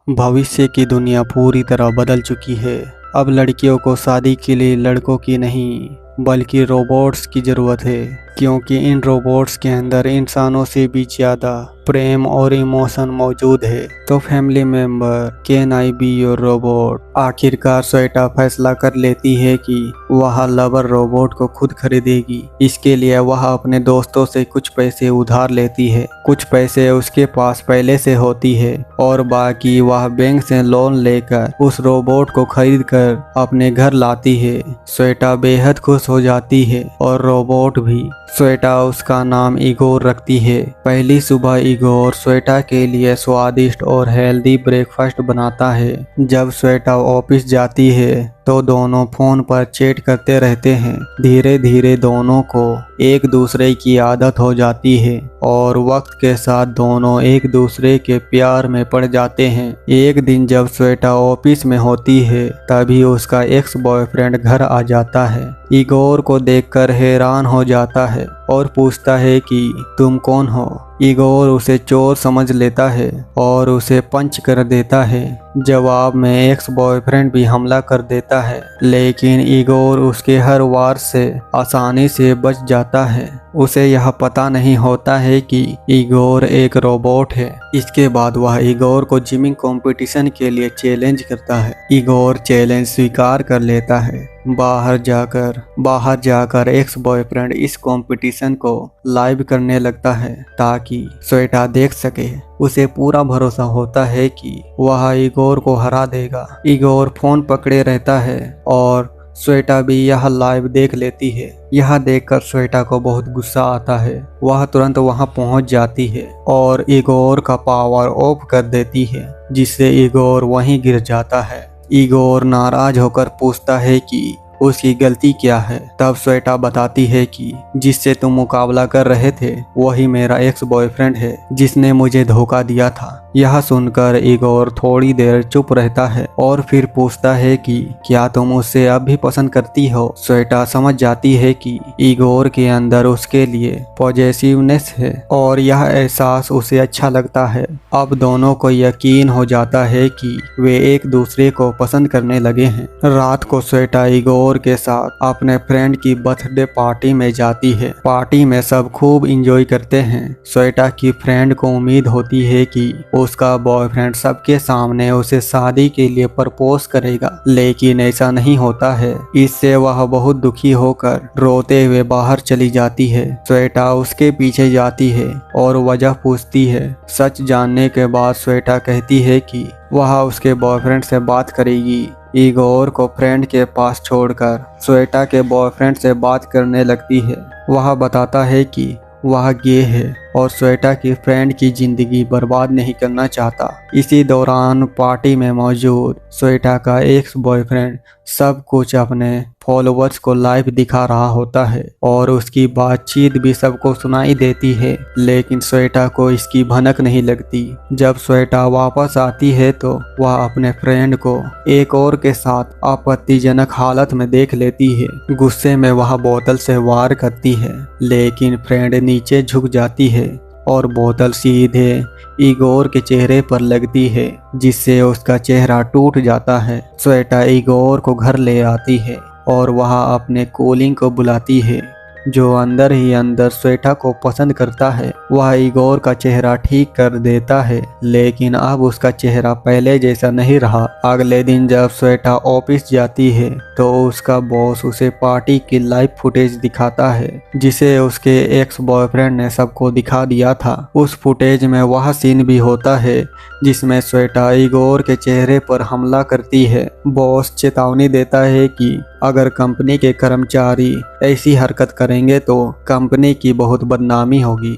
भविष्य की दुनिया पूरी तरह बदल चुकी है। अब लड़कियों को शादी के लिए लड़कों की नहीं बल्कि रोबोट्स की ज़रूरत है, क्योंकि इन रोबोट्स के अंदर इंसानों से भी ज़्यादा प्रेम और इमोशन मौजूद है। तो family member, can I be your robot? आखिरकार श्वेता फैसला कर लेती है कि वह लवर रोबोट को खुद खरीदेगी। इसके लिए वह अपने दोस्तों से कुछ पैसे उधार लेती है। कुछ पैसे उसके पास पहले से होती है और बाकी वह बैंक से लोन लेकर उस रोबोट को खरीद कर अपने घर लाती है। श्वेता बेहद खुश हो जाती है और रोबोट भी। श्वेता उसका नाम इगोर रखती है। पहली सुबह इगोर श्वेता के लिए स्वादिष्ट और हेल्दी ब्रेकफास्ट बनाता है। जब श्वेता ऑफिस जाती है तो दोनों फोन पर चैट करते रहते हैं। धीरे धीरे दोनों को एक दूसरे की आदत हो जाती है और वक्त के साथ दोनों एक दूसरे के प्यार में पड़ जाते हैं। एक दिन जब श्वेता ऑफिस में होती है तभी उसका एक्स बॉयफ्रेंड घर आ जाता है। इगोर को देखकर हैरान हो जाता है और पूछता है कि तुम कौन हो? इगोर उसे चोर समझ लेता है और उसे पंच कर देता है। जवाब में एक्स बॉयफ्रेंड भी हमला कर देता है, लेकिन इगोर उसके हर वार से आसानी से बच जाता है। उसे यह पता नहीं होता है कि इगोर एक रोबोट है। इसके बाद वह इगोर को जिमिंग कंपटीशन के लिए चैलेंज करता है। इगोर चैलेंज स्वीकार कर लेता है। बाहर जाकर एक्स बॉयफ्रेंड इस कंपटीशन को लाइव करने लगता है ताकि श्वेता देख सके। उसे पूरा भरोसा होता है कि वह इगोर को हरा देगा। इगोर फोन पकड़े रहता है और श्वेता भी यह लाइव देख लेती है। यह देखकर श्वेता को बहुत गुस्सा आता है। वह तुरंत वहां पहुंच जाती है और इगोर का पावर ऑफ कर देती है, जिससे इगोर वहीं गिर जाता है। इगोर नाराज होकर पूछता है कि उसकी गलती क्या है। तब श्वेता बताती है कि जिससे तुम मुकाबला कर रहे थे वही मेरा एक्स बॉयफ्रेंड है, जिसने मुझे धोखा दिया था। यह सुनकर इगोर थोड़ी देर चुप रहता है और फिर पूछता है कि क्या तुम उससे अब भी पसंद करती हो? श्वेता समझ जाती है कि इगोर के अंदर उसके लिए पॉजिटिवनेस है और यह एहसास उसे अच्छा लगता है। अब दोनों को यकीन हो जाता है कि वे एक दूसरे को पसंद करने लगे हैं। रात को श्वेता इगोर के साथ अपने फ्रेंड की बर्थडे पार्टी में जाती है। पार्टी में सब खूब एंजॉय करते हैं। श्वेता की फ्रेंड को उम्मीद होती है कि उसका बॉयफ्रेंड सबके सामने उसे शादी के लिए प्रपोज करेगा, लेकिन ऐसा नहीं होता है। इससे वह बहुत दुखी होकर रोते हुए बाहर चली जाती है। श्वेता उसके पीछे जाती है और वजह पूछती है। सच जानने के बाद श्वेता कहती है कि वह उसके बॉयफ्रेंड से बात करेगी। इगोर को फ्रेंड के पास छोड़कर श्वेता के बॉयफ्रेंड से बात करने लगती है। वह बताता है कि वह गे है और श्वेता की फ्रेंड की जिंदगी बर्बाद नहीं करना चाहता। इसी दौरान पार्टी में मौजूद श्वेता का एक्स बॉयफ्रेंड सब कुछ अपने फॉलोअर्स को लाइव दिखा रहा होता है और उसकी बातचीत भी सबको सुनाई देती है, लेकिन श्वेता को इसकी भनक नहीं लगती। जब श्वेता वापस आती है तो वह अपने फ्रेंड को एक और के साथ आपत्तिजनक हालत में देख लेती है। गुस्से में वह बोतल से वार करती है, लेकिन फ्रेंड नीचे झुक जाती है और बोतल सीधे इगोर के चेहरे पर लगती है, जिससे उसका चेहरा टूट जाता है। श्वेता इगोर को घर ले आती है और वह अपने कूलिंग को बुलाती है, जो अंदर ही अंदर श्वेता को पसंद करता है। वह इगोर का चेहरा ठीक कर देता है, लेकिन अब उसका चेहरा पहले जैसा नहीं रहा। अगले दिन जब श्वेता ऑफिस जाती है तो उसका बॉस उसे पार्टी की लाइव फुटेज दिखाता है, जिसे उसके एक्स बॉयफ्रेंड ने सबको दिखा दिया था। उस फुटेज में वह सीन भी होता है जिसमें श्वेता इगोर के चेहरे पर हमला करती है। बॉस चेतावनी देता है कि अगर कंपनी के कर्मचारी ऐसी हरकत करेंगे तो कंपनी की बहुत बदनामी होगी।